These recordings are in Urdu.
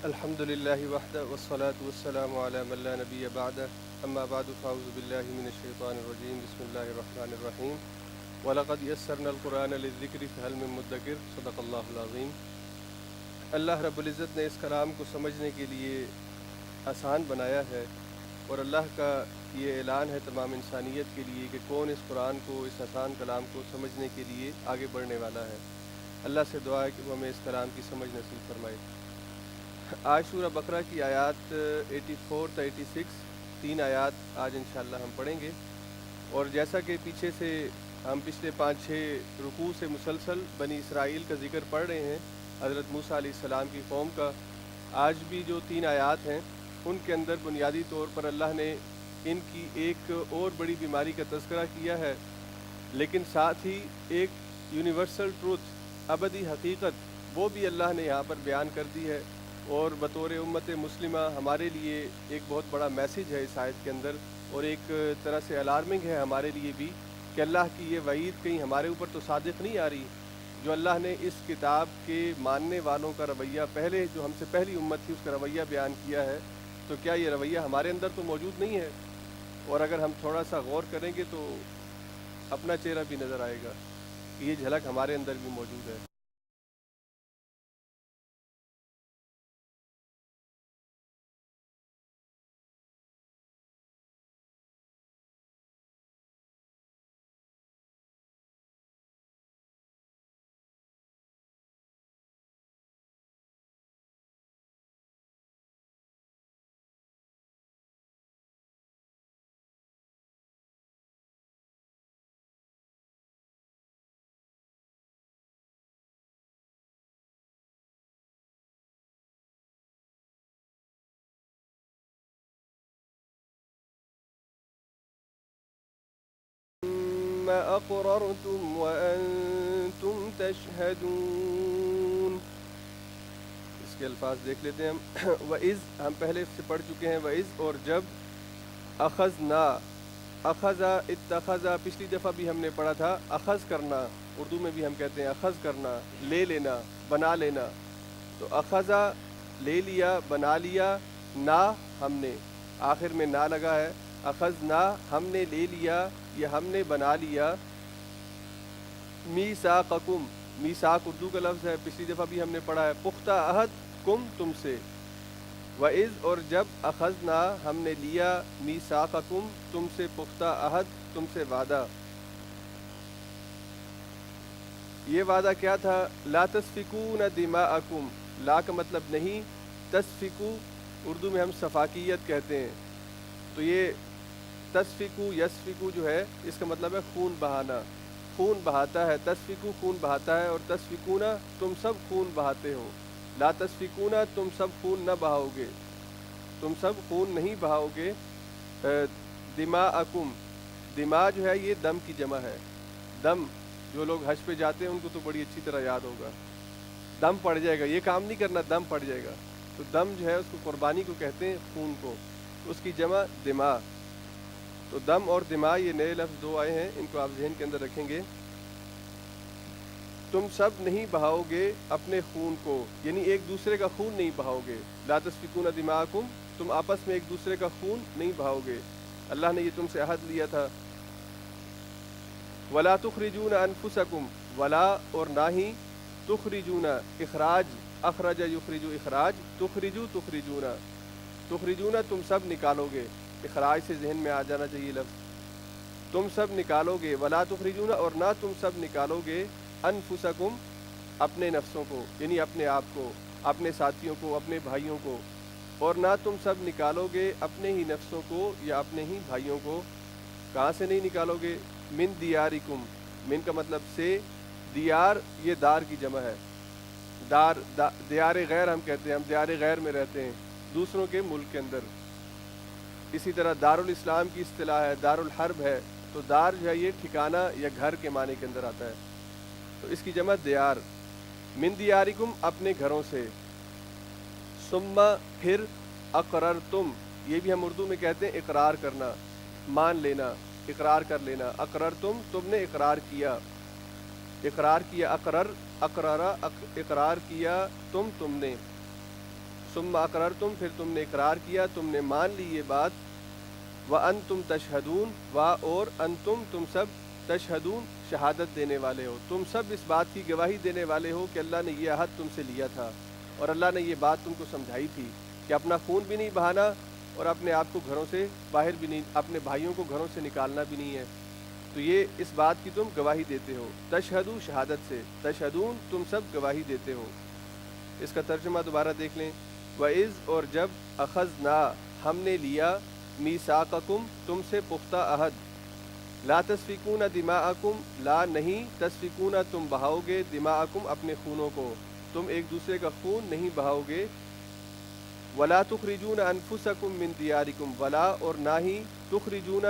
الحمد لله وحده والصلاة والسلام على من لا نبي بعده أما بعد فأعوذ بالله من الشيطان الرجيم بسم الله الرحمن الرحيم وَلَقَدْ يَسَّرْنَا الْقُرْآنَ لِلذِّكْرِ فَهَلْ مِن مُدَّكِرٍ صدق اللہ العظیم۔ اللہ رب العزت نے اس کلام کو سمجھنے کے لیے آسان بنایا ہے، اور اللہ کا یہ اعلان ہے تمام انسانیت کے لیے کہ کون اس قرآن کو، اس آسان کلام کو سمجھنے کے لیے آگے بڑھنے والا ہے۔ اللہ سے دعا ہے کہ وہ ہمیں اس کلام کی سمجھ نصیب فرمائے۔ آج سورہ بقرہ کی آیات 84 تا 86 تین آیات آج انشاءاللہ ہم پڑھیں گے، اور جیسا کہ پیچھے سے ہم پچھلے 5-6 رکوع سے مسلسل بنی اسرائیل کا ذکر پڑھ رہے ہیں، حضرت موسیٰ علیہ السلام کی قوم کا، آج بھی جو 3 آیات ہیں ان کے اندر بنیادی طور پر اللہ نے ان کی ایک اور بڑی بیماری کا تذکرہ کیا ہے، لیکن ساتھ ہی ایک یونیورسل ٹروتھ، ابدی حقیقت، وہ بھی اللہ نے یہاں پر بیان کر دی ہے، اور بطور امت مسلمہ ہمارے لیے ایک بہت بڑا میسیج ہے اس آیت کے اندر، اور ایک طرح سے الارمنگ ہے ہمارے لیے بھی کہ اللہ کی یہ وعید کہیں ہمارے اوپر تو صادق نہیں آ رہی۔ جو اللہ نے اس کتاب کے ماننے والوں کا رویہ، پہلے جو ہم سے پہلی امت تھی اس کا رویہ بیان کیا ہے، تو کیا یہ رویہ ہمارے اندر تو موجود نہیں ہے؟ اور اگر ہم تھوڑا سا غور کریں گے تو اپنا چہرہ بھی نظر آئے گا کہ یہ جھلک ہمارے اندر بھی موجود ہے۔ أَقْرَرْتُمْ وَأَنْتُمْ تَشْهَدُونَ۔ اس کے الفاظ دیکھ لیتے ہیں ہم۔ وَإِذْ ہم پہلے سے پڑھ چکے ہیں، وَإِذْ اور جب، أَخَذْنَا، أَخَذَ، اتَّخَذَ پچھلی دفعہ بھی ہم نے پڑھا تھا، اخذ کرنا، اردو میں بھی ہم کہتے ہیں اخذ کرنا، لے لینا، بنا لینا، تو اخذ لے لیا، بنا لیا، نا ہم نے، آخر میں نا لگا ہے، اخذنا ہم نے لے لیا یا ہم نے بنا لیا، میثاقکم، میثاق اردو کا لفظ ہے، پچھلی دفعہ بھی ہم نے پڑھا ہے، پختہ عہد، کم تم سے، وَإِذْ اور جب، اخذنا ہم نے لیا، میثاقکم تم سے پختہ عہد، تم سے وعدہ۔ یہ وعدہ کیا تھا؟ لا تسفکون دماءکم، لا کا مطلب نہیں، تسفکو اردو میں ہم سفاکیت کہتے ہیں، تو یہ تسفکو یسفکو جو ہے اس کا مطلب ہے خون بہانا، خون بہاتا ہے، تسفکو خون بہاتا ہے، اور تسفکونا تم سب خون بہاتے ہو، لا تسفکونا تم سب خون نہ بہاؤ گے، تم سب خون نہیں بہاؤ گے، دماءکم، دماء جو ہے یہ دم کی جمع ہے، دم، جو لوگ حج پہ جاتے ہیں ان کو تو بڑی اچھی طرح یاد ہوگا، دم پڑ جائے گا، یہ کام نہیں کرنا، دم پڑ جائے گا، تو دم جو ہے اس کو قربانی کو کہتے ہیں، خون کو، اس کی جمع دماء، تو دم اور دماء یہ نئے لفظ 2 آئے ہیں، ان کو آپ ذہن کے اندر رکھیں گے۔ تم سب نہیں بہاؤ گے اپنے خون کو، یعنی ایک دوسرے کا خون نہیں بہاؤ گے، لا تسفکون دماءکم، تم آپس میں ایک دوسرے کا خون نہیں بہاؤ گے، اللہ نے یہ تم سے عہد لیا تھا۔ ولا تخرجون انفسکم، ولا اور نہ ہی، تخرجون اخراج، اخرج یخرج اخراج، تخرجو تخرجون، تخرجون تم سب نکالو گے، اخراج سے ذہن میں آ جانا چاہیے لفظ، تم سب نکالو گے، ولا تخرجون اور نہ تم سب نکالو گے، انفسکم اپنے نفسوں کو، یعنی اپنے آپ کو، اپنے ساتھیوں کو، اپنے بھائیوں کو، اور نہ تم سب نکالو گے اپنے ہی نفسوں کو یا اپنے ہی بھائیوں کو، کہاں سے نہیں نکالو گے؟ من دیارکم، من کا مطلب سے، دیار یہ دار کی جمع ہے، دیار غیر ہم کہتے ہیں، ہم دیار غیر میں رہتے ہیں، دوسروں کے ملک کے اندر، اسی طرح دار الاسلام کی اصطلاح ہے، دار الحرب ہے، تو دار جو ہے یہ ٹھکانہ یا گھر کے معنی کے اندر آتا ہے، تو اس کی جمع دیار، من دیارکم اپنے گھروں سے، ثم پھر، اقررتم یہ بھی ہم اردو میں کہتے ہیں اقرار کرنا، مان لینا، اقرار کر لینا، اقررتم تم نے اقرار کیا، اقرار کیا، اقرر، اقرارا، اقرار کیا تم نے، ثم اقررتم پھر تم نے اقرار کیا، تم نے مان لی یہ بات، وانتم تشہدون اور انتم تم سب تشہدون شہادت دینے والے ہو، تم سب اس بات کی گواہی دینے والے ہو کہ اللہ نے یہ عہد تم سے لیا تھا اور اللہ نے یہ بات تم کو سمجھائی تھی کہ اپنا خون بھی نہیں بہانا اور اپنے آپ کو گھروں سے باہر بھی نہیں، اپنے بھائیوں کو گھروں سے نکالنا بھی نہیں ہے، تو یہ اس بات کی تم گواہی دیتے ہو۔ تشہدو شہادت سے، تشہدون تم سب گواہی دیتے ہو۔ اس کا ترجمہ دوبارہ دیکھ لیں۔ وَإِذْ اور جب اخذنا ہم نے لیا، میثاقکم تم سے پختہ عہد، لا تسفکون دماءکم لا نہیں تسفکون تم بہاؤ گے، دماءکم اپنے خونوں کو، تم ایک دوسرے کا خون نہیں بہاؤ گے، ولا تخرجون انفسکم من دیارکم ولا اور نہ ہی تخرجون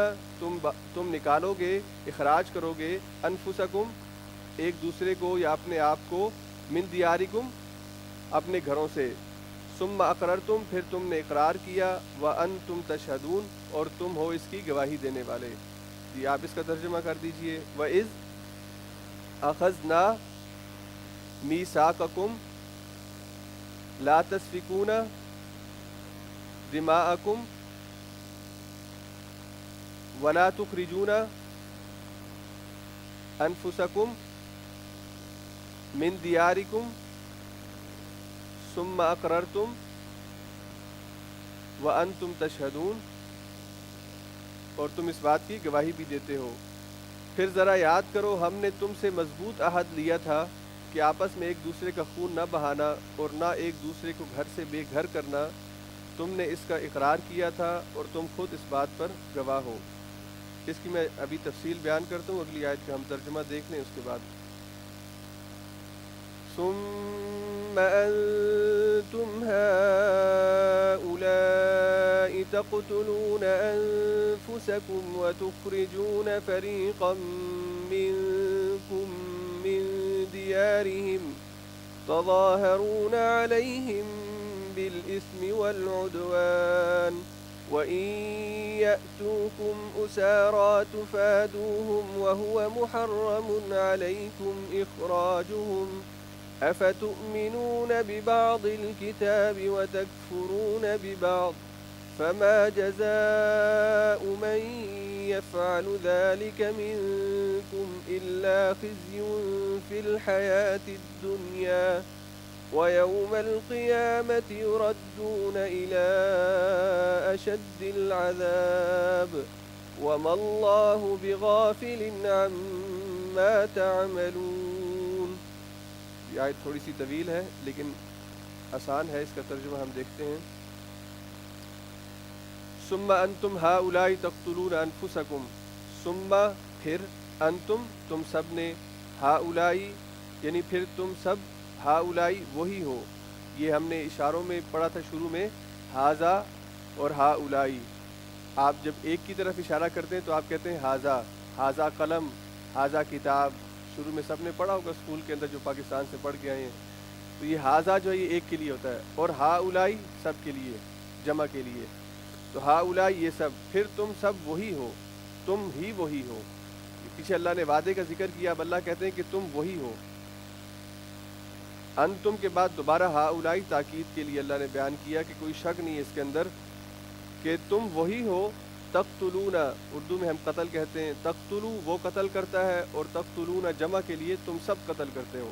تم نکالو گے، اخراج کرو گے، انفسکم ایک دوسرے کو یا اپنے آپ کو، من دیارکم اپنے گھروں سے، ثم اقررتم پھر تم نے اقرار کیا، وانتم تشہدون اور تم ہو اس کی گواہی دینے والے۔ جی آپ اس کا ترجمہ کر دیجئے۔ وَإِذْ أَخَذْنَا مِيثَاقَكُمْ لَا تَسْفِكُونَ دِمَاءَكُمْ وَلَا تُخْرِجُونَ أَنفُسَكُمْ مِنْ دِيَارِكُمْ ثُمَّ أَقْرَرْتُمْ وَأَنْتُمْ تَشْهَدُونَ اور تم اس بات کی گواہی بھی دیتے ہو۔ پھر ذرا یاد کرو ہم نے تم سے مضبوط عہد لیا تھا کہ آپس میں ایک دوسرے کا خون نہ بہانا اور نہ ایک دوسرے کو گھر سے بے گھر کرنا، تم نے اس کا اقرار کیا تھا اور تم خود اس بات پر گواہ ہو۔ اس کی میں ابھی تفصیل بیان کرتا ہوں، اگلی آیت کا ہم ترجمہ دیکھ لیں اس کے بعد۔ ثم أنتم هؤلاء تقتلون أنفسكم وتخرجون فريقا منكم من ديارهم تظاهرون عليهم بالإثم والعدوان وإن يأتوكم أسارى تفادوهم وهو محرم عليكم إخراجهم أفتؤمنون ببعض الكتاب وتكفرون ببعض فما جزاء من يفعل ذلك منكم إلا خزي في الحياة الدنيا ويوم القيامة يردون إلى أشد العذاب وما الله بغافل عما تعملون۔ یہ آیت تھوڑی سی طویل ہے لیکن آسان ہے، اس کا ترجمہ ہم دیکھتے ہیں۔ ثم انتم ہؤلاء تقتلون انفسکم، ثم پھر، انتم تم سب نے، ہؤلاء یعنی پھر تم سب، ہؤلاء وہی ہو، یہ ہم نے اشاروں میں پڑھا تھا شروع میں، ھذا اور ہؤلاء، آپ جب ایک کی طرف اشارہ کرتے ہیں تو آپ کہتے ہیں ھذا، ھذا قلم، ھذا کتاب، شروع میں سب نے پڑھا ہوگا اسکول کے اندر جو پاکستان سے پڑھ کے آئے ہیں، تو یہ ھذا جو ہے یہ ایک کے لیے ہوتا ہے اور ہؤلاء سب کے لیے، جمع کے لیے، تو ہؤلاء یہ سب، پھر تم سب وہی ہو، تم ہی وہی ہو، پیچھے اللہ نے وعدے کا ذکر کیا، اب اللہ کہتے ہیں کہ تم وہی ہو، انتم کے بعد دوبارہ ہؤلاء تاکید کے لیے اللہ نے بیان کیا کہ کوئی شک نہیں ہے اس کے اندر کہ تم وہی ہو، تقتلون اردو میں ہم قتل کہتے ہیں، تقتلو وہ قتل کرتا ہے اور تقتلون جمع کے لیے تم سب قتل کرتے ہو،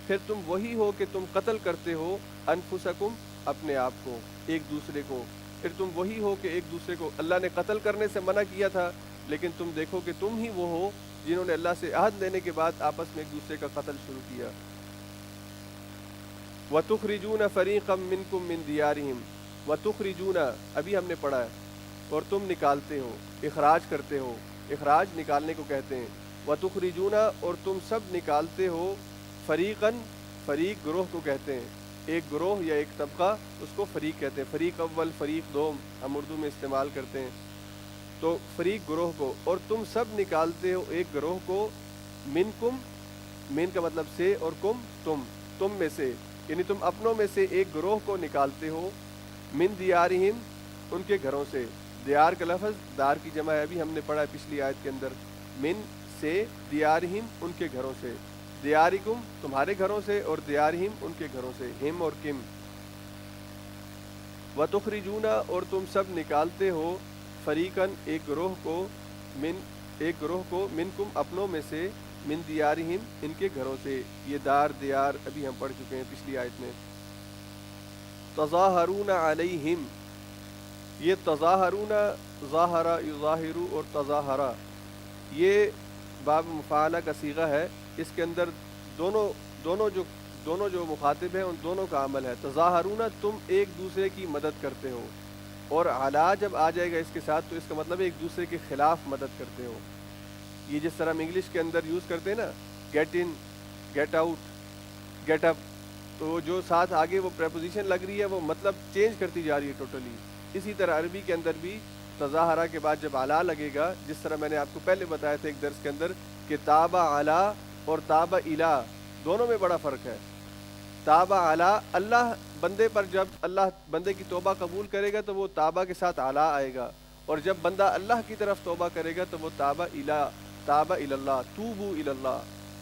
پھر تم وہی ہو کہ تم قتل کرتے ہو انفسکم اپنے آپ کو، ایک دوسرے کو، پھر تم وہی ہو کہ ایک دوسرے کو، اللہ نے قتل کرنے سے منع کیا تھا لیکن تم دیکھو کہ تم ہی وہ ہو جنہوں نے اللہ سے عہد لینے کے بعد آپس میں ایک دوسرے کا قتل شروع کیا۔ وَتُخْرِجُونَ فَرِيقًا مِّنكُم مِّن دِيَارِهِمْ وَتُخْرِجُونَ ابھی ہم نے پڑھا ہے، اور تم نکالتے ہو، اخراج کرتے ہو، اخراج نکالنے کو کہتے ہیں، وَتُخْرِجُونَ اور تم سب نکالتے ہو، فریقاً فریق گروہ کو کہتے ہیں، ایک گروہ یا ایک طبقہ اس کو فریق کہتے ہیں، فریق اول فریق دوم ہم اردو میں استعمال کرتے ہیں، تو فریق گروہ کو، اور تم سب نکالتے ہو ایک گروہ کو، منکم من کا مطلب سے اور کم تم میں سے، یعنی تم اپنوں میں سے ایک گروہ کو نکالتے ہو، من دیارہم ان کے گھروں سے، دیار کا لفظ دار کی جمع ہے، ابھی ہم نے پڑھا ہے پچھلی آیت کے اندر، من سے، دیارہم ان کے گھروں سے، دیارکم تمہارے گھروں سے اور دیارہم ان کے گھروں سے، ہم اور کم، وَتُخْرِجُونَ اور تم سب نکالتے ہو فریقاً ایک گروہ کو منکم اپنوں میں سے من دیارہم ان کے گھروں سے. یہ دیار ابھی ہم پڑھ چکے ہیں پچھلی آیت میں. تظاہرون علیہم، یہ تظاہرون ظاہرہ یظاہر اور تظاہرہ یہ باب مفعلہ کا صیغہ ہے. اس کے اندر دونوں جو مخاطب ہیں ان دونوں کا عمل ہے. تظاہرون تم ایک دوسرے کی مدد کرتے ہو، اور علا جب آ جائے گا اس کے ساتھ تو اس کا مطلب ہے ایک دوسرے کے خلاف مدد کرتے ہو. یہ جس طرح ہم انگلش کے اندر یوز کرتے ہیں نا، get in, get out, get up, تو جو ساتھ آگے وہ پریپوزیشن لگ رہی ہے وہ مطلب چینج کرتی جا رہی ہے ٹوٹلی. اسی طرح عربی کے اندر بھی تظاہرہ کے بعد جب علا لگے گا، جس طرح میں نے آپ کو پہلے بتایا تھا ایک درس کے اندر کہ تابع علا اور تابع الا دونوں میں بڑا فرق ہے. تابع علا، اللہ بندے پر جب اللہ بندے کی توبہ قبول کرے گا تو وہ تابع کے ساتھ علا آئے گا، اور جب بندہ اللہ کی طرف توبہ کرے گا تو وہ تابع اللہ، توبو اللہ،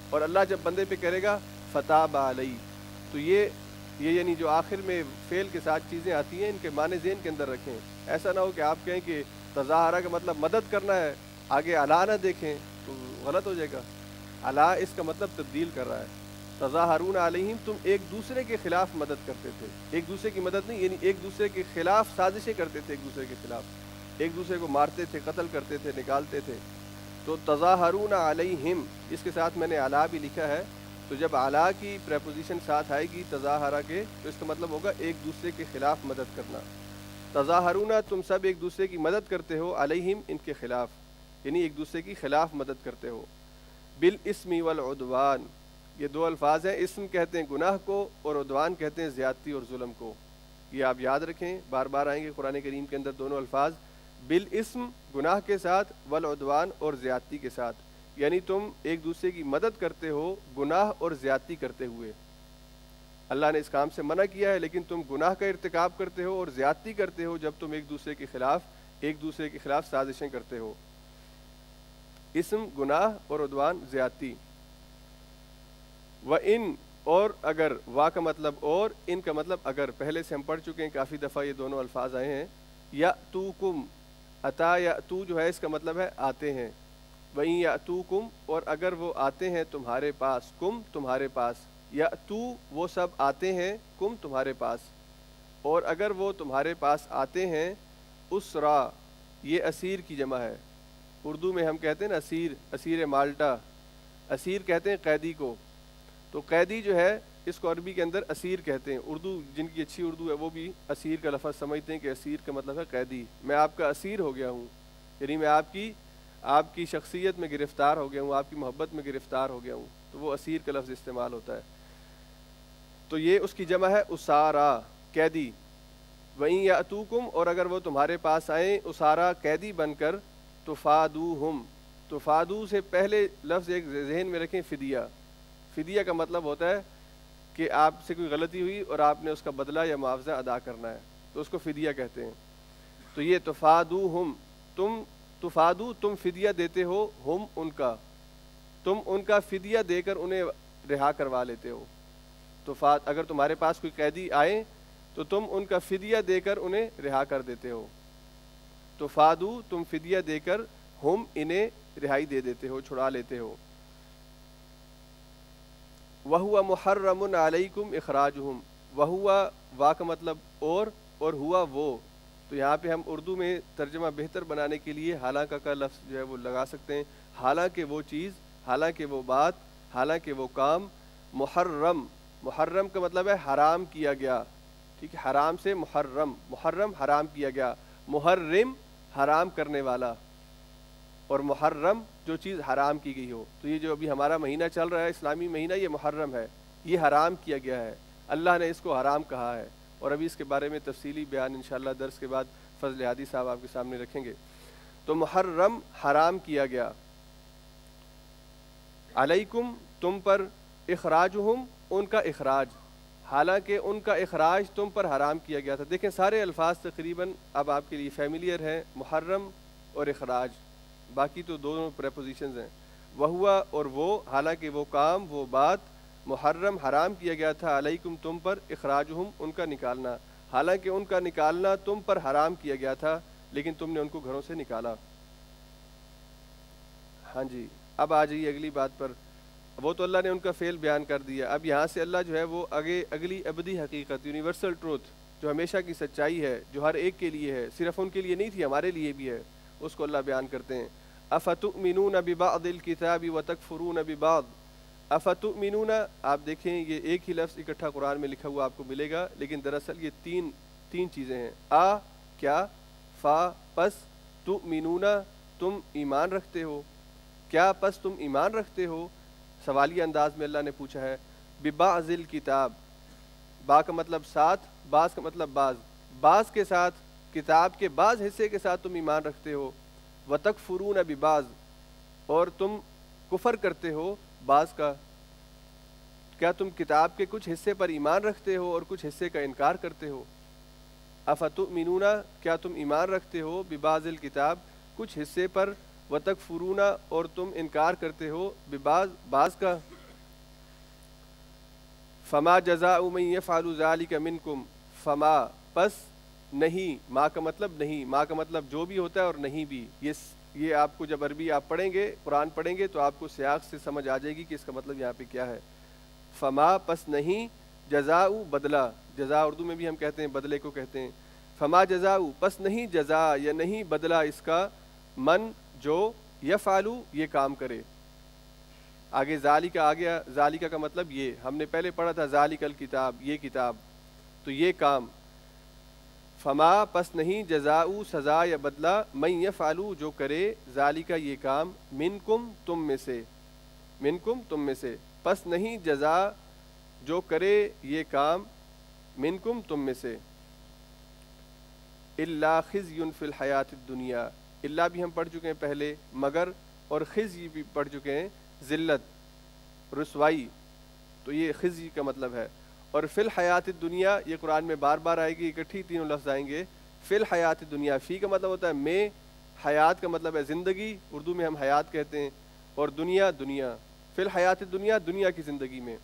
اور اللہ جب بندے پہ کرے گا فتاب علیہ. تو یہ یعنی جو آخر میں فعل کے ساتھ چیزیں آتی ہیں ان کے معنی ذہن کے اندر رکھیں. ایسا نہ ہو کہ آپ کہیں کہ تظاہرہ کا مطلب مدد کرنا ہے، آگے علا نہ دیکھیں تو غلط ہو جائے گا. علا اس کا مطلب تبدیل کر رہا ہے. تظاہرون علیہم تم ایک دوسرے کے خلاف مدد کرتے تھے. ایک دوسرے کی مدد نہیں، یعنی ایک دوسرے کے خلاف سازشیں کرتے تھے، ایک دوسرے کے خلاف ایک دوسرے کو مارتے تھے، قتل کرتے تھے، نکالتے تھے. تو تظاہرون علیہم اس کے ساتھ میں نے علا بھی لکھا ہے. تو جب علا کی پریپوزیشن ساتھ آئے گی تظاہرہ کے تو اس کا مطلب ہوگا ایک دوسرے کے خلاف مدد کرنا. تظاہرون تم سب ایک دوسرے کی مدد کرتے ہو، علیہم ان کے خلاف، یعنی ایک دوسرے کی خلاف مدد کرتے ہو. بالاسم والعدوان یہ دو الفاظ ہیں. اسم کہتے ہیں گناہ کو اور عدوان کہتے ہیں زیادتی اور ظلم کو. یہ آپ یاد رکھیں، بار بار آئیں گے قرآن کریم کے اندر دونوں الفاظ، بالاسم گناہ کے ساتھ، والعدوان اور زیادتی کے ساتھ. یعنی تم ایک دوسرے کی مدد کرتے ہو گناہ اور زیادتی کرتے ہوئے. اللہ نے اس کام سے منع کیا ہے لیکن تم گناہ کا ارتکاب کرتے ہو اور زیادتی کرتے ہو جب تم ایک دوسرے کے خلاف سازشیں کرتے ہو. اسم گناہ اور عدوان زیادتی. وَإِن اور اگر، وا کا مطلب اور، ان کا مطلب اگر. پہلے سے ہم پڑھ چکے ہیں کافی دفعہ یہ دونوں الفاظ آئے ہیں. یأتوکم، اتا یأتو جو ہے اس کا مطلب ہے آتے ہیں. وَإِن یأتوکم اور اگر وہ آتے ہیں تمہارے پاس، کم تمہارے پاس، یأتو وہ سب آتے ہیں، کم تمہارے پاس، اور اگر وہ تمہارے پاس آتے ہیں. اسرا یہ اسیر کی جمع ہے. اردو میں ہم کہتے ہیں نا اسیر مالٹا، اسیر کہتے ہیں قیدی کو. تو قیدی جو ہے اس کو عربی کے اندر اسیر کہتے ہیں. اردو جن کی اچھی اردو ہے وہ بھی اسیر کا لفظ سمجھتے ہیں کہ اسیر کا مطلب ہے قیدی. میں آپ کا اسیر ہو گیا ہوں، یعنی میں آپ کی شخصیت میں گرفتار ہو گیا ہوں، آپ کی محبت میں گرفتار ہو گیا ہوں. تو وہ اسیر کا لفظ استعمال ہوتا ہے. تو یہ اس کی جمع ہے اسارا، قیدی. وَإِن یأتوکم اور اگر وہ تمہارے پاس آئیں اسارا قیدی بن کر، تفادوہم. تفادو سے پہلے لفظ ایک ذہن میں رکھیں، فدیہ. فدیہ کا مطلب ہوتا ہے کہ آپ سے کوئی غلطی ہوئی اور آپ نے اس کا بدلہ یا معاوضہ ادا کرنا ہے، تو اس کو فدیہ کہتے ہیں. تو یہ تفادوہم، تم فدیہ دیتے ہو، ہم ان کا، تم ان کا فدیہ دے کر انہیں رہا کروا لیتے ہو. اگر تمہارے پاس کوئی قیدی آئے تو تم ان کا فدیہ دے کر انہیں رہا کر دیتے ہو. تفادو تم فدیہ دے کر، ہم انہیں رہائی دے دیتے ہو، چھڑا لیتے ہو. وَهُوَ مُحَرَّمٌ عَلَيْكُمْ إِخْرَاجُهُمْ. وَهُوَ وا کا مطلب اور ہوا وہ. تو یہاں پہ ہم اردو میں ترجمہ بہتر بنانے کے لیے حالانکہ کا لفظ جو ہے وہ لگا سکتے ہیں. حالانکہ وہ چیز، حالانکہ وہ بات، حالانکہ وہ کام. محرم کا مطلب ہے حرام کیا گیا. ٹھیک ہے، حرام سے محرم حرام کیا گیا. محرم حرام کرنے والا، اور محرم جو چیز حرام کی گئی ہو. تو یہ جو ابھی ہمارا مہینہ چل رہا ہے اسلامی مہینہ، یہ محرم ہے، یہ حرام کیا گیا ہے، اللہ نے اس کو حرام کہا ہے. اور ابھی اس کے بارے میں تفصیلی بیان انشاءاللہ درس کے بعد فضل ہادی صاحب آپ کے سامنے رکھیں گے. تو محرم حرام کیا گیا. علیکم تم پر، اخراجہم ان کا اخراج، حالانکہ ان کا اخراج تم پر حرام کیا گیا تھا. دیکھیں سارے الفاظ تقریباً اب آپ کے لیے فیملیئر ہیں، محرم اور اخراج، باقی تو دونوں پریپوزیشنز ہیں. وہوا اور وہ، حالانکہ وہ کام وہ بات، محرم حرام کیا گیا تھا، علیکم تم پر، اخراجہم ان کا نکالنا، حالانکہ ان کا نکالنا تم پر حرام کیا گیا تھا لیکن تم نے ان کو گھروں سے نکالا۔ ہاں جی، اب آ جائیے اگلی بات پر۔ وہ تو اللہ نے ان کا فعل بیان کر دیا، اب یہاں سے اللہ جو ہے وہ اگلی ابدی حقیقت، یونیورسل ٹروتھ، جو ہمیشہ کی سچائی ہے، جو ہر ایک کے لیے ہے، صرف ان کے لیے نہیں تھی، ہمارے لیے بھی ہے، اس کو اللہ بیان کرتے ہیں۔ افتؤمنون ببعض الکتاب وتکفرون ببعض، افتؤمنون، آپ دیکھیں یہ ایک ہی لفظ اکٹھا قرآن میں لکھا ہوا آپ کو ملے گا، لیکن دراصل یہ تین چیزیں ہیں۔ کیا، فا پس، تؤمنون تم ایمان رکھتے ہو، کیا پس تم ایمان رکھتے ہو، سوالیہ انداز میں اللہ نے پوچھا ہے۔ ببعض الکتاب، با کا مطلب ساتھ، بعض کا مطلب بعض کے ساتھ، کتاب کے بعض حصے کے ساتھ تم ایمان رکھتے ہو۔ وتکفرون ببعض، اور تم کفر کرتے ہو بعض کا، کیا تم کتاب کے کچھ حصے پر ایمان رکھتے ہو اور کچھ حصے کا انکار کرتے ہو۔ افتؤمنون، کیا تم ایمان رکھتے ہو، ببعض الکتاب، کچھ حصے پر، وتکفرون، اور تم انکار کرتے ہو، ببعض بعض کا۔ فما جزاء من یفعل ذلک منکم، فما پس، نہیں، ما کا مطلب نہیں، ما کا مطلب جو بھی ہوتا ہے اور نہیں بھی، یہ آپ کو جب عربی آپ پڑھیں گے، قرآن پڑھیں گے تو آپ کو سیاق سے سمجھ آ جائے گی کہ اس کا مطلب یہاں پہ کیا ہے۔ فما پس نہیں، جزاء بدلہ، جزا اردو میں بھی ہم کہتے ہیں، بدلے کو کہتے ہیں۔ فما جزاء پس نہیں جزا یا نہیں بدلہ اس کا، من جو، یفعلو یہ کام کرے۔ آگے ذالک آ گیا، ذالک کا مطلب یہ، ہم نے پہلے پڑھا تھا ذالک الکتاب، یہ کتاب، تو یہ کام۔ فما پس نہیں جزاء سزا یا بدلہ، من یفعلو جو کرے، ذالک یہ کام، منکم تم میں سے، منکم تم میں سے، پس نہیں جزا جو کرے یہ کام، منکم تم میں سے، الا خزی فی الحیات الدنیا، الا بھی ہم پڑھ چکے ہیں پہلے، مگر، اور خزی بھی پڑھ چکے ہیں، ذلت، رسوائی، تو یہ خزی کا مطلب ہے۔ اور فی الحیات الدنیا یہ قرآن میں بار بار آئے گی، اکٹھی تینوں لفظ آئیں گے۔ فی الحیات الدنیا، فی کا مطلب ہوتا ہے میں، حیات کا مطلب ہے زندگی، اردو میں ہم حیات کہتے ہیں، اور دنیا، دنیا، فی الحیات الدنیا، دنیا کی زندگی میں،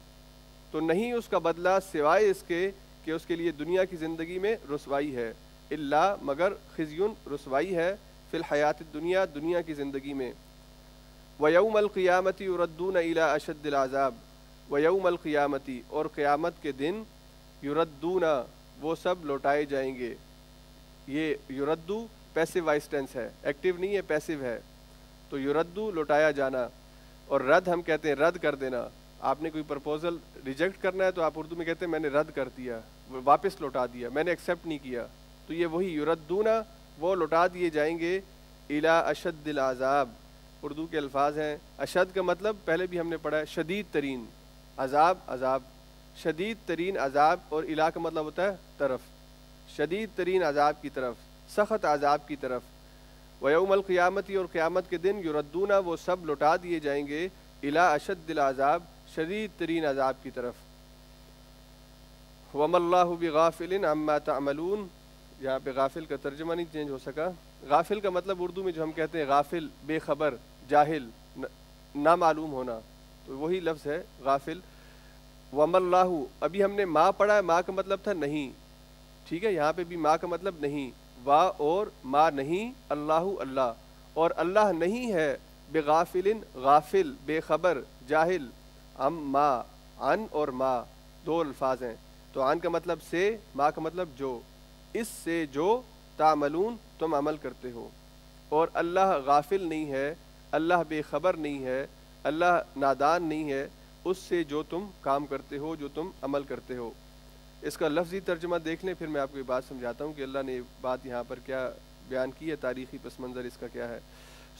تو نہیں اس کا بدلہ سوائے اس کے کہ اس کے لیے دنیا کی زندگی میں رسوائی ہے، الا مگر، خزیون رسوائی ہے، فی الحیات الدنیا دنیا کی زندگی میں۔ وَيَوْمَ الْقِيَامَةِ يُرَدُّونَ إِلَىٰ أَشَدِّ الْعَذَابِ، وَيَوْمَ الْقِيَامَةِ اور قیامت کے دن، یردون وہ سب لوٹائے جائیں گے۔ یہ یردو پیسو وائس ٹینس ہے، ایکٹیو نہیں ہے، پیسو ہے، تو یردو لوٹایا جانا، اور رد ہم کہتے ہیں رد کر دینا۔ آپ نے کوئی پرپوزل ریجیکٹ کرنا ہے تو آپ اردو میں کہتے ہیں میں نے رد کر دیا، واپس لوٹا دیا، میں نے ایکسیپٹ نہیں کیا، تو یہ وہی یردون وہ لوٹا دیے جائیں گے، الی اشد العذاب، اردو کے الفاظ ہیں۔ اشد کا مطلب پہلے بھی ہم نے پڑھا ہے شدید ترین، عذاب، عذاب، شدید ترین عذاب، اور الی کا مطلب ہوتا ہے طرف، شدید ترین عذاب کی طرف، سخت عذاب کی طرف۔ ویوم القیامتی اور قیامت کے دن، یردون وہ سب لوٹا دیے جائیں گے، الی اشد العذاب شدید ترین عذاب کی طرف۔ وما اللہ بغافل عما تعملون، یہاں پہ غافل کا ترجمہ نہیں چینج ہو سکا۔ غافل کا مطلب اردو میں جو ہم کہتے ہیں غافل، بے خبر، جاہل، نہ معلوم ہونا، تو وہی لفظ ہے غافل۔ وما اللہ، ابھی ہم نے ما پڑھا ہے، ما کا مطلب تھا نہیں، ٹھیک ہے، یہاں پہ بھی ما کا مطلب نہیں، وا اور ما نہیں، اللہ اللہ، اور اللہ نہیں ہے، بغافل غافل، بے خبر، جاہل، ما، عن اور ما دو الفاظ ہیں، تو عن کا مطلب سے، ما کا مطلب جو، اس سے جو، تعملون تم عمل کرتے ہو، اور اللہ غافل نہیں ہے، اللہ بے خبر نہیں ہے، اللہ نادان نہیں ہے اس سے جو تم کام کرتے ہو، جو تم عمل کرتے ہو۔ اس کا لفظی ترجمہ دیکھ لیں، پھر میں آپ کو یہ بات سمجھاتا ہوں کہ اللہ نے بات یہاں پر کیا بیان کی ہے، تاریخی پس منظر اس کا کیا ہے۔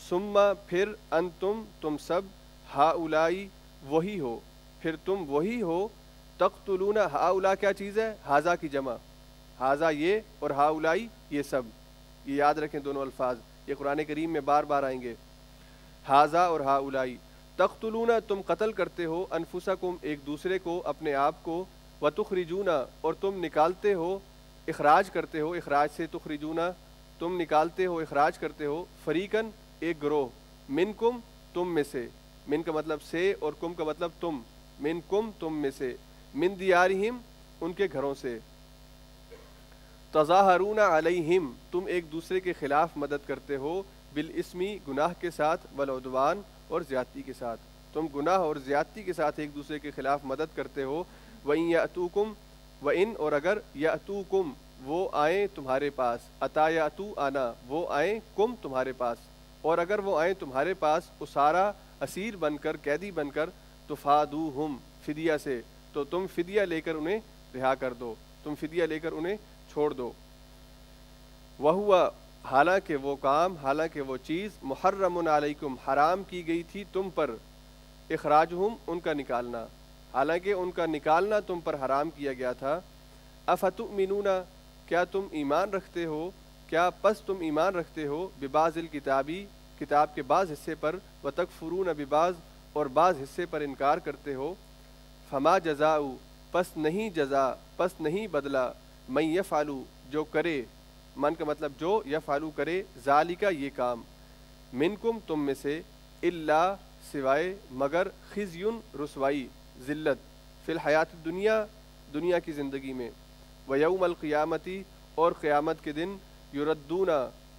ثم پھر، انتم تم سب، ہاؤلائی وہی ہو، پھر تم وہی ہو، تقتلون ہاؤلا کیا چیز ہے، ہاذا کی جمع، ہاذا یہ اور ہاؤلائی یہ سب، یہ یاد رکھیں دونوں الفاظ، یہ قرآن کریم میں بار بار آئیں گے، ہاذا اور ہاؤلائی۔ تقتلون تم قتل کرتے ہو، انفسکم ایک دوسرے کو، اپنے آپ کو، وتخرجون اور تم نکالتے ہو، اخراج کرتے ہو، اخراج سے تخرجون تم نکالتے ہو، اخراج کرتے ہو، فریقاً ایک گروہ، منکم تم میں سے، من کا مطلب سے اور کم کا مطلب تم، منکم تم میں سے، من دیارہم ان کے گھروں سے، تظاہرون علیہم، تم ایک دوسرے کے خلاف مدد کرتے ہو، بالاسمی گناہ کے ساتھ، والعدوان اور زیادتی کے ساتھ، تم گناہ اور زیادتی کے ساتھ ایک دوسرے کے خلاف مدد کرتے ہو۔ وَإِن يَأْتُوكُمْ، وَإِن اور اگر، یأتوکم وہ آئیں تمہارے پاس، عطا یاتو آنا وہ آئیں، کم تمہارے پاس، اور اگر وہ آئیں تمہارے پاس اسارا اسیر بن کر، قیدی بن کر، تو فادوہم فدیہ سے، تو تم فدیہ لے کر انہیں رہا کر دو، تم فدیہ لے کر انہیں چھوڑ دو۔ وہوا حالانکہ وہ کام، حالانکہ وہ چیز، محرم علیکم حرام کی گئی تھی تم پر، اخراجہم ان کا نکالنا، حالانکہ ان کا نکالنا تم پر حرام کیا گیا تھا۔ افتؤمنون کیا تم ایمان رکھتے ہو، کیا پس تم ایمان رکھتے ہو، ببعض الکتابی کتاب کے بعض حصے پر، وتکفرون ببعض اور بعض حصے پر انکار کرتے ہو۔ فما جزاء پس نہیں جزا، پس نہیں بدلہ، من یفعلوا جو کرے، من کا مطلب جو، یفعلوا کرے، ذالک یہ کام، منکم تم میں سے، الا سوائے، مگر، خزیٌ رسوائی، ذلت، فی الحیات الدنیا دنیا کی زندگی میں، ویوم القیامتی اور قیامت کے دن، یردون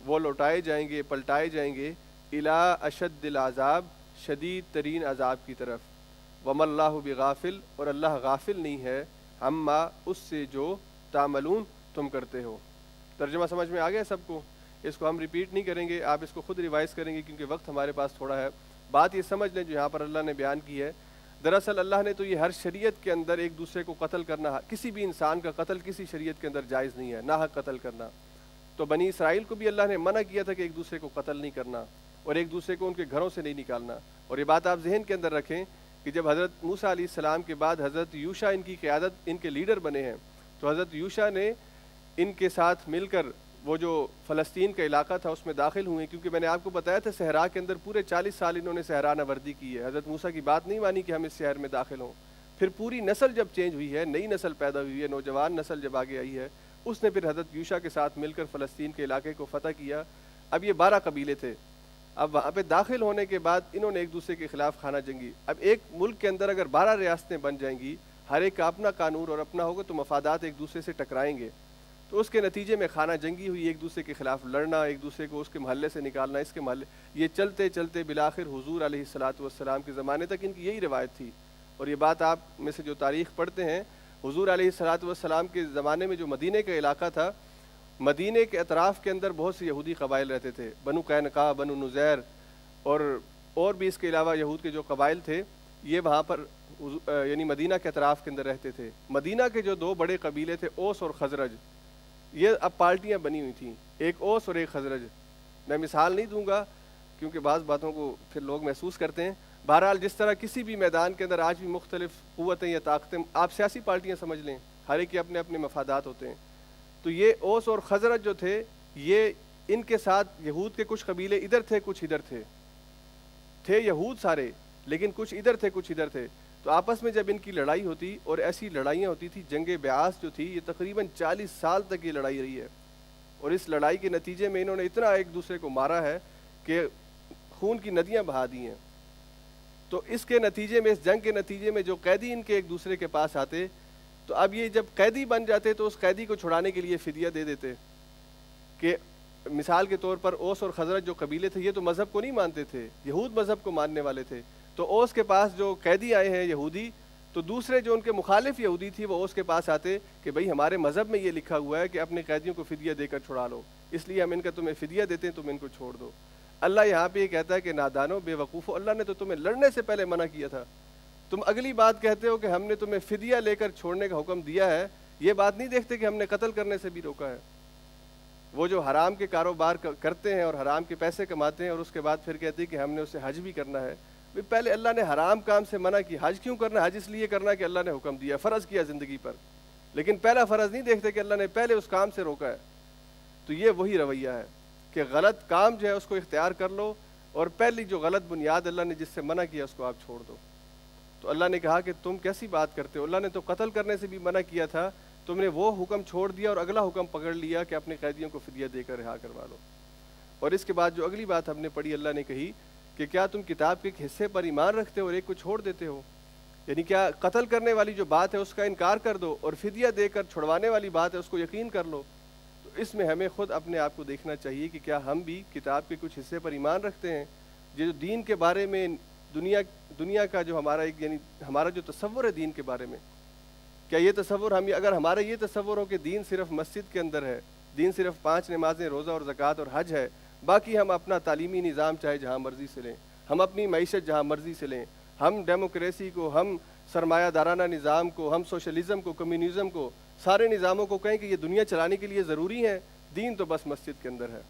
وہ لوٹائے جائیں گے، پلٹائے جائیں گے، الی اشد العذاب شدید ترین عذاب کی طرف، وما اللہ بغافل اور اللہ غافل نہیں ہے، عما اس سے جو، تعملون تم کرتے ہو۔ ترجمہ سمجھ میں آ گیا سب کو؟ اس کو ہم ریپیٹ نہیں کریں گے، آپ اس کو خود ریوائز کریں گے کیونکہ وقت ہمارے پاس تھوڑا ہے۔ بات یہ سمجھ لیں جو یہاں پر اللہ نے بیان کی ہے، دراصل اللہ نے تو یہ ہر شریعت کے اندر ایک دوسرے کو قتل کرنا، کسی بھی انسان کا قتل کسی شریعت کے اندر جائز نہیں ہے، ناحق قتل کرنا۔ تو بنی اسرائیل کو بھی اللہ نے منع کیا تھا کہ ایک دوسرے کو قتل نہیں کرنا اور ایک دوسرے کو ان کے گھروں سے نہیں نکالنا۔ اور یہ بات آپ ذہن کے اندر رکھیں کہ جب حضرت موسیٰ علیہ السلام کے بعد حضرت یوشع ان کی قیادت، ان کے لیڈر بنے ہیں، تو حضرت یوشع نے ان کے ساتھ مل کر وہ جو فلسطین کا علاقہ تھا اس میں داخل ہوئے، کیونکہ میں نے آپ کو بتایا تھا صحرا کے اندر پورے 40 سال انہوں نے صحرا نوردی کی ہے، حضرت موسیٰ کی بات نہیں مانی کہ ہم اس شہر میں داخل ہوں۔ پھر پوری نسل جب چینج ہوئی ہے، نئی نسل پیدا ہوئی ہے، نوجوان نسل جب آگے آئی ہے، اس نے پھر حضرت یوشع کے ساتھ مل کر فلسطین کے علاقے کو فتح کیا۔ اب یہ 12 قبیلے تھے، اب وہاں پہ داخل ہونے کے بعد انہوں نے ایک دوسرے کے خلاف خانہ جنگی۔ اب ایک ملک کے اندر اگر 12 ریاستیں بن جائیں گی، ہر ایک کا اپنا قانون اور اپنا ہوگا، تو مفادات ایک دوسرے سے ٹکرائیں گے، تو اس کے نتیجے میں خانہ جنگی ہوئی، ایک دوسرے کے خلاف لڑنا، ایک دوسرے کو اس کے محلے سے نکالنا، اس کے محلے، یہ چلتے چلتے بالآخر حضور علیہ الصلاۃ والسلام کے زمانے تک ان کی یہی روایت تھی۔ اور یہ بات آپ میں سے جو تاریخ پڑھتے ہیں، حضور علیہ الصلاۃ والسلام کے زمانے میں جو مدینہ کا علاقہ تھا، مدینہ کے اطراف کے اندر بہت سے یہودی قبائل رہتے تھے، بنو قینقاع، بنو نذیر اور بھی اس کے علاوہ یہود کے جو قبائل تھے، یہ وہاں پر یعنی مدینہ کے اطراف کے اندر رہتے تھے۔ مدینہ کے جو 2 بڑے قبیلے تھے، اوس اور خزرج، یہ اب پارٹیاں بنی ہوئی تھیں، ایک اوس اور ایک خزرج۔ میں مثال نہیں دوں گا کیونکہ بعض باتوں کو پھر لوگ محسوس کرتے ہیں۔ بہرحال جس طرح کسی بھی میدان کے اندر آج بھی مختلف قوتیں یا طاقتیں، آپ سیاسی پارٹیاں سمجھ لیں، ہر ایک کے اپنے اپنے مفادات ہوتے ہیں، تو یہ اوس اور خزرج جو تھے، یہ ان کے ساتھ یہود کے کچھ قبیلے ادھر تھے، کچھ ادھر تھے یہود سارے، لیکن کچھ ادھر تھے، کچھ ادھر تھے۔ تو آپس میں جب ان کی لڑائی ہوتی، اور ایسی لڑائیاں ہوتی تھی، جنگ بیعاص جو تھی، یہ تقریباً 40 سال تک یہ لڑائی رہی ہے، اور اس لڑائی کے نتیجے میں انہوں نے اتنا ایک دوسرے کو مارا ہے کہ خون کی ندیاں بہا دی ہیں۔ تو اس کے نتیجے میں، اس جنگ کے نتیجے میں جو قیدی ان کے ایک دوسرے کے پاس آتے، تو اب یہ جب قیدی بن جاتے تو اس قیدی کو چھڑانے کے لیے فدیہ دے دیتے، کہ مثال کے طور پر اوس اور خزرج جو قبیلے تھے، یہ تو مذہب کو نہیں مانتے تھے، یہود مذہب کو ماننے والے تھے، تو اوس کے پاس جو قیدی آئے ہیں یہودی، تو دوسرے جو ان کے مخالف یہودی تھی وہ اوس کے پاس آتے کہ بھئی ہمارے مذہب میں یہ لکھا ہوا ہے کہ اپنے قیدیوں کو فدیہ دے کر چھڑا لو، اس لیے ہم ان کا تمہیں فدیہ دیتے ہیں، تم ان کو چھوڑ دو۔ اللہ یہاں پہ یہ کہتا ہے کہ نادانو، بے وقوفو، اللہ نے تو تمہیں لڑنے سے پہلے منع کیا تھا، تم اگلی بات کہتے ہو کہ ہم نے تمہیں فدیہ لے کر چھوڑنے کا حکم دیا ہے، یہ بات نہیں دیکھتے کہ ہم نے قتل کرنے سے بھی روکا ہے۔ وہ جو حرام کے کاروبار کرتے ہیں اور حرام کے پیسے کماتے ہیں اور اس کے بعد پھر کہتے ہیں کہ ہم نے اسے حج بھی کرنا ہے، پہلے اللہ نے حرام کام سے منع کی، حج کیوں کرنا؟ حج اس لیے کرنا کہ اللہ نے حکم دیا، فرض کیا زندگی پر، لیکن پہلا فرض نہیں دیکھتے کہ اللہ نے پہلے اس کام سے روکا ہے۔ تو یہ وہی رویہ ہے کہ غلط کام جو ہے اس کو اختیار کر لو، اور پہلی جو غلط بنیاد اللہ نے جس سے منع کیا اس کو آپ چھوڑ دو۔ تو اللہ نے کہا کہ تم کیسی بات کرتے ہو، اللہ نے تو قتل کرنے سے بھی منع کیا تھا، تم نے وہ حکم چھوڑ دیا اور اگلا حکم پکڑ لیا کہ اپنے قیدیوں کو فدیہ دے کر رہا کروا لو۔ اور اس کے بعد جو اگلی بات ہم نے پڑھی، اللہ نے کہی کہ کیا تم کتاب کے ایک حصے پر ایمان رکھتے ہو اور ایک کو چھوڑ دیتے ہو؟ یعنی کیا قتل کرنے والی جو بات ہے اس کا انکار کر دو، اور فدیہ دے کر چھڑوانے والی بات ہے اس کو یقین کر لو؟ اس میں ہمیں خود اپنے آپ کو دیکھنا چاہیے کہ کیا ہم بھی کتاب کے کچھ حصے پر ایمان رکھتے ہیں، جو دین کے بارے میں دنیا کا جو ہمارا ایک یعنی ہمارا جو تصور ہے دین کے بارے میں، کیا یہ تصور اگر ہمارا یہ تصور ہو کہ دین صرف مسجد کے اندر ہے، دین صرف 5 نمازیں، روزہ اور زکوٰۃ اور حج ہے، باقی ہم اپنا تعلیمی نظام چاہے جہاں مرضی سے لیں، ہم اپنی معیشت جہاں مرضی سے لیں، ہم ڈیموکریسی کو، ہم سرمایہ دارانہ نظام کو، ہم سوشلزم کو، کمیونزم کو، سارے نظاموں کو کہیں کہ یہ دنیا چلانے کے لیے ضروری ہے، دین تو بس مسجد کے اندر ہے،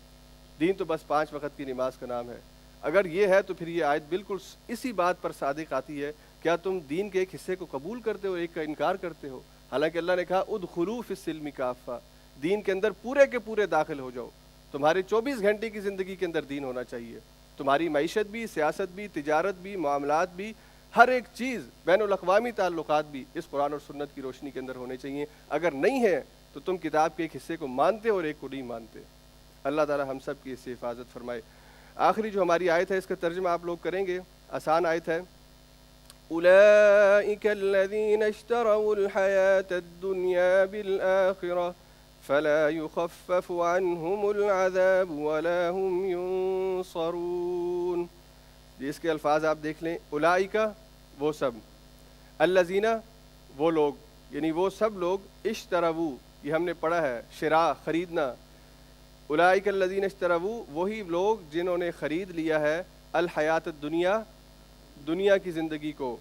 دین تو بس 5 وقت کی نماز کا نام ہے۔ اگر یہ ہے تو پھر یہ آیت بالکل اسی بات پر صادق آتی ہے، کیا تم دین کے ایک حصے کو قبول کرتے ہو، ایک کا انکار کرتے ہو؟ حالانکہ اللہ نے کہا ادخلوا فی السلم کافہ، دین کے اندر پورے کے پورے داخل ہو جاؤ۔ تمہارے 24 گھنٹے کی زندگی کے اندر دین ہونا چاہیے، تمہاری معیشت بھی، سیاست بھی، تجارت بھی، معاملات بھی، ہر ایک چیز، بین الاقوامی تعلقات بھی اس قرآن اور سنت کی روشنی کے اندر ہونے چاہیے۔ اگر نہیں ہے تو تم کتاب کے ایک حصے کو مانتے اور ایک کو نہیں مانتے۔ اللہ تعالی ہم سب کی اس سے حفاظت فرمائے۔ آخری جو ہماری آیت ہے اس کا ترجمہ آپ لوگ کریں گے، آسان آیت ہے۔ اولئک الذین اشتروا الحیاة الدنیا بالآخرہ فلا يخفف عنهم العذاب ولا هم ينصرون۔ اس کے الفاظ آپ دیکھ لیں، اولئک وہ سب، الذین وہ لوگ، یعنی وہ سب لوگ، اشتروا یہ ہم نے پڑھا ہے، شراء خریدنا، اولئک الذین اشتروا وہی لوگ جنہوں نے خرید لیا ہے، الحیات الدنیا دنیا کی زندگی کو،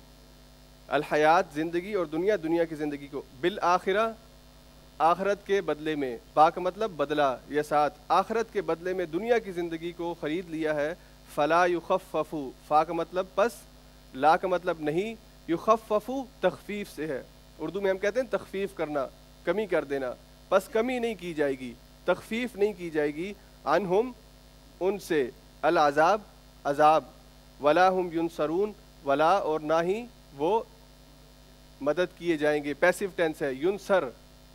الحیات زندگی اور دنیا کی زندگی کو، بالآخرہ آخرت کے بدلے میں، با کا مطلب بدلہ یا ساتھ، آخرت کے بدلے میں دنیا کی زندگی کو خرید لیا ہے، فلا یخفف، فا کا مطلب پس، لا کا مطلب نہیں، یخفف تخفیف سے ہے، اردو میں ہم کہتے ہیں تخفیف کرنا، کمی کر دینا، پس کمی نہیں کی جائے گی، تخفیف نہیں کی جائے گی، عنہم ان سے، العذاب عذاب، ولا ہم ینصرون ولا اور نہ ہی وہ مدد کیے جائیں گے، پیسو ٹینس ہے، ینصر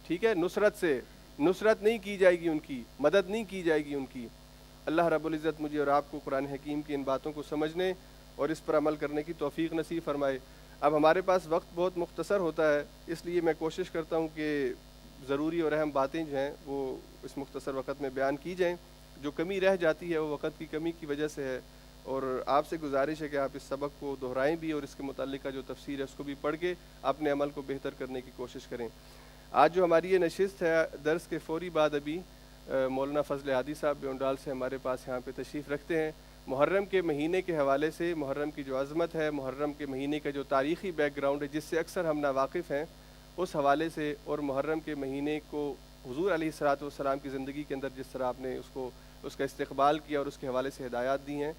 ٹھیک ہے، نصرت سے، نصرت نہیں کی جائے گی ان کی، مدد نہیں کی جائے گی ان کی۔ اللہ رب العزت مجھے اور آپ کو قرآن حکیم کی ان باتوں کو سمجھنے اور اس پر عمل کرنے کی توفیق نصیب فرمائے۔ اب ہمارے پاس وقت بہت مختصر ہوتا ہے، اس لیے میں کوشش کرتا ہوں کہ ضروری اور اہم باتیں جو ہیں وہ اس مختصر وقت میں بیان کی جائیں، جو کمی رہ جاتی ہے وہ وقت کی کمی کی وجہ سے ہے، اور آپ سے گزارش ہے کہ آپ اس سبق کو دہرائیں بھی اور اس کے متعلقہ جو تفسیر ہے اس کو بھی پڑھ کے اپنے عمل کو بہتر کرنے کی کوشش کریں۔ آج جو ہماری یہ نشست ہے، درس کے فوری بعد ابھی مولانا فضل ہادی صاحب بیونڈال سے ہمارے پاس یہاں پہ تشریف رکھتے ہیں۔ محرم کے مہینے کے حوالے سے، محرم کی جو عظمت ہے، محرم کے مہینے کا جو تاریخی بیک گراؤنڈ ہے جس سے اکثر ہم ناواقف ہیں، اس حوالے سے، اور محرم کے مہینے کو حضور علیہ الصلوۃ والسلام کی زندگی کے اندر جس طرح آپ نے اس کا استقبال کیا اور اس کے حوالے سے ہدایات دی ہیں،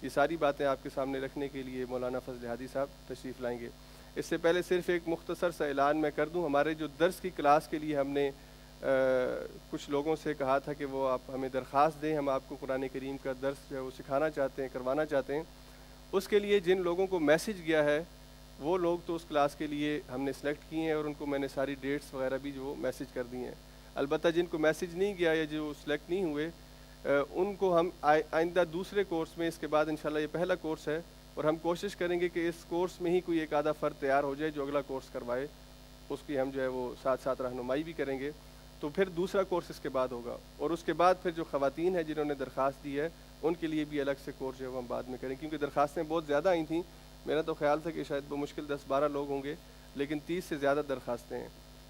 یہ ساری باتیں آپ کے سامنے رکھنے کے لیے مولانا فضل ہادی صاحب تشریف لائیں گے۔ اس سے پہلے صرف ایک مختصر سا اعلان میں کر دوں، ہمارے جو درس کی کلاس کے لیے ہم نے کچھ لوگوں سے کہا تھا کہ وہ آپ ہمیں درخواست دیں، ہم آپ کو قرآن کریم کا درس جو ہے وہ سکھانا چاہتے ہیں، کروانا چاہتے ہیں۔ اس کے لیے جن لوگوں کو میسج گیا ہے وہ لوگ تو اس کلاس کے لیے ہم نے سلیکٹ کیے ہیں، اور ان کو میں نے ساری ڈیٹس وغیرہ بھی جو میسج کر دی ہیں۔ البتہ جن کو میسج نہیں گیا یا جو سلیکٹ نہیں ہوئے، ان کو ہم آئندہ دوسرے کورس میں، اس کے بعد انشاءاللہ یہ پہلا کورس ہے، اور ہم کوشش کریں گے کہ اس کورس میں ہی کوئی ایک آدھا فرد تیار ہو جائے جو اگلا کورس کروائے، اس کی ہم جو ہے وہ ساتھ ساتھ رہنمائی بھی کریں گے، تو پھر دوسرا کورس اس کے بعد ہوگا، اور اس کے بعد پھر جو خواتین ہیں جنہوں نے درخواست دی ہے ان کے لیے بھی الگ سے کورس جو ہے وہ ہم بعد میں کریں، کیونکہ درخواستیں بہت زیادہ آئی تھیں۔ میرا تو خیال تھا کہ شاید بمشکل 10-12 لوگ ہوں گے، لیکن 30 سے زیادہ درخواستیں ہیں،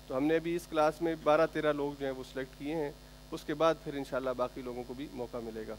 تو ہم نے ابھی اس کلاس میں 12-13 لوگ جو ہیں وہ سلیکٹ کیے ہیں، اس کے بعد پھر انشاءاللہ باقی لوگوں کو بھی موقع ملے گا۔